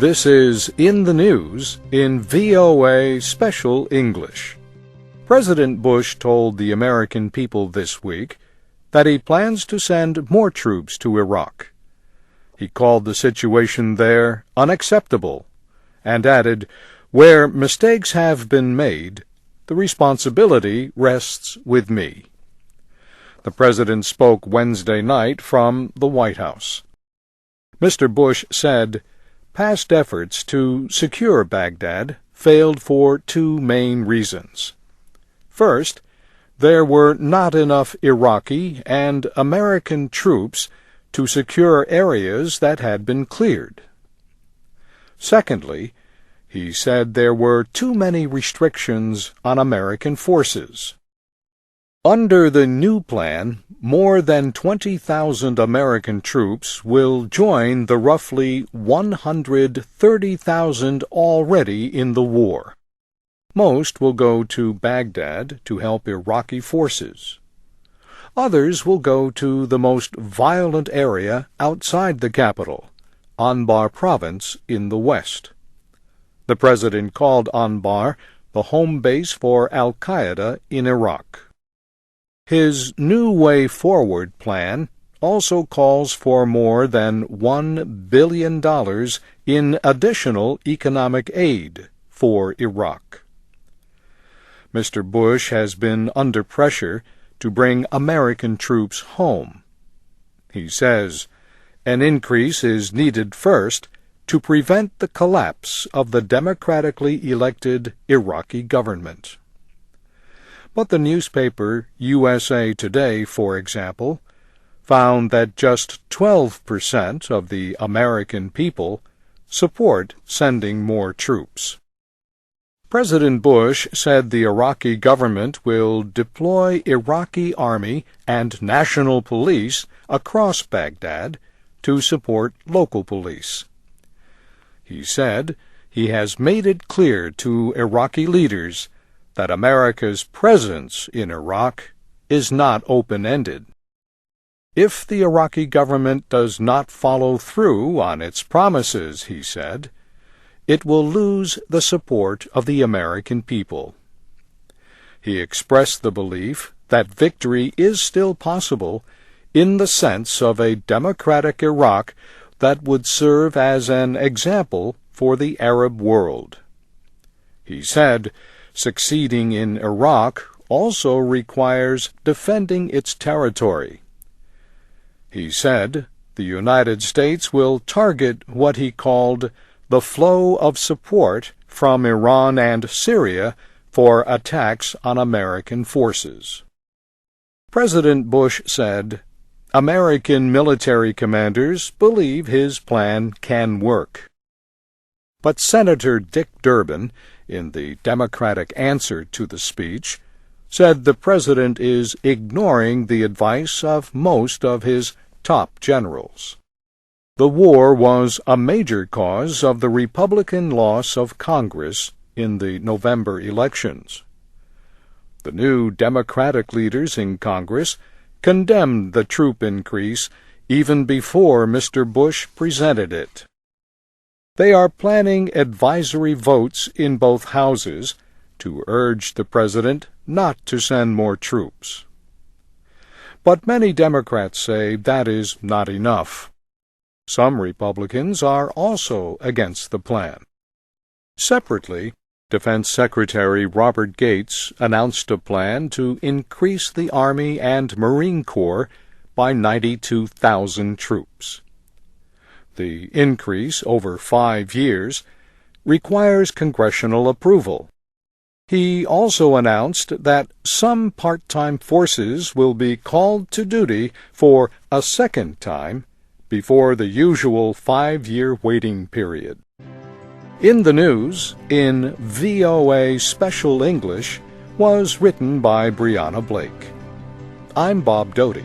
This is In the News in VOA Special English. President Bush told the American people this week that he plans to send more troops to Iraq. He called the situation there unacceptable and added, "Where mistakes have been made, the responsibility rests with me." The president spoke Wednesday night from the White House. Mr. Bush said, "Past efforts to secure Baghdad failed for two main reasons. First, there were not enough Iraqi and American troops to secure areas that had been cleared. Secondly, he said there were too many restrictions on American forces. Under the new plan, more than 20,000 American troops will join the roughly 130,000 already in the war. Most will go to Baghdad to help Iraqi forces. Others will go to the most violent area outside the capital, Anbar province in the west. The president called Anbar the home base for al-Qaeda in Iraq. His New Way Forward plan also calls for more than $1 billion in additional economic aid for Iraq. Mr. Bush has been under pressure to bring American troops home. He says an increase is needed first to prevent the collapse of the democratically elected Iraqi government. But the newspaper USA Today, for example, found that just 12% of the American people support sending more troops. President Bush said the Iraqi government will deploy Iraqi army and national police across Baghdad to support local police. He said he has made it clear to Iraqi leaders that America's presence in Iraq is not open-ended. If the Iraqi government does not follow through on its promises, he said, it will lose the support of the American people. He expressed the belief that victory is still possible in the sense of a democratic Iraq that would serve as an example for the Arab world. He said, succeeding in Iraq also requires defending its territory. He said the United States will target what he called the flow of support from Iran and Syria for attacks on American forces. President Bush said, "American military commanders believe his plan can work." But Senator Dick Durbin, in the Democratic answer to the speech, said the president is ignoring the advice of most of his top generals. The war was a major cause of the Republican loss of Congress in the November elections. The new Democratic leaders in Congress condemned the troop increase even before Mr. Bush presented it. They are planning advisory votes in both houses to urge the president not to send more troops. But many Democrats say that is not enough. Some Republicans are also against the plan. Separately, Defense Secretary Robert Gates announced a plan to increase the Army and Marine Corps by 92,000 troops. The increase over 5 years requires congressional approval. He also announced that some part-time forces will be called to duty for a second time before the usual 5-year waiting period. In the News, in VOA Special English, was written by Brianna Blake. I'm Bob Doty.